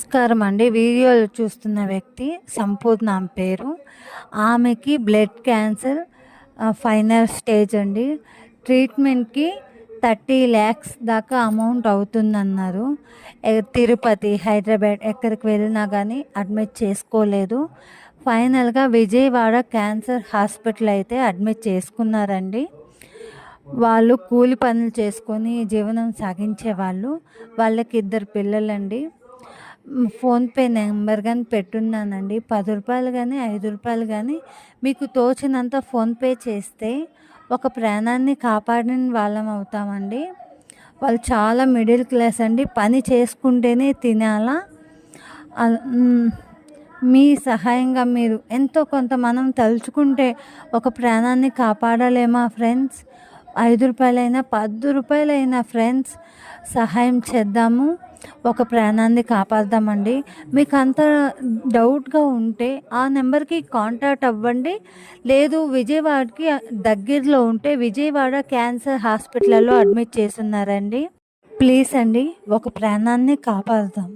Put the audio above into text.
నమస్కారం అండి. వీడియోలో చూస్తున్న వ్యక్తి సంపూర్ణ ఆమె పేరు. ఆమెకి బ్లడ్ క్యాన్సర్ ఫైనల్ స్టేజ్ అండి. ట్రీట్మెంట్‌కి 30 lakhs దాకా అమౌంట్ అవుతుందన్నారు. తిరుపతి, హైదరాబాద్ ఎక్కడికి వెళ్ళినా కానీ అడ్మిట్ చేసుకోలేదు. ఫైనల్‌గా విజయవాడ క్యాన్సర్ హాస్పిటల్ అయితే అడ్మిట్ చేసుకున్నారండి. వాళ్ళు కూలి పనులు చేసుకొని జీవనం సాగించేవాళ్ళు. వాళ్ళకి 2 పిల్లలండి. ఫోన్‌పే నెంబర్ గాని పెట్టున్నానండి. రూ. 10 గాని, రూ. 5 గాని మీకు తోచినంత ఫోన్‌పే చేస్తే ఒక ప్రాణాన్ని కాపాడిన వాళ్ళం అవుతామండి. వాళ్ళు చాలా మిడిల్ క్లాస్ అండి. పని చేసుకుంటేనే తినాలా. మీ సహాయంగా మీరు ఎంతో కొంత మనం తలుచుకుంటే ఒక ప్రాణాన్ని కాపాడలేమా ఫ్రెండ్స్? రూ. 5 రూపాయలైనా ఫ్రెండ్స్ సహాయం చేద్దాము. ఒక ప్రాణాన్ని కాపాడదామండి. మీకు అంత డౌట్‌గా ఉంటే ఆ నెంబర్‌కి కాంటాక్ట్ అవ్వండి. లేదు విజయవాడకి దగ్గరలో ఉంటే విజయవాడ క్యాన్సర్ హాస్పిటల్‌లో అడ్మిట్ చేసున్నారండి. ప్లీజ్ అండి ఒక ప్రాణాన్ని కాపాడదాం.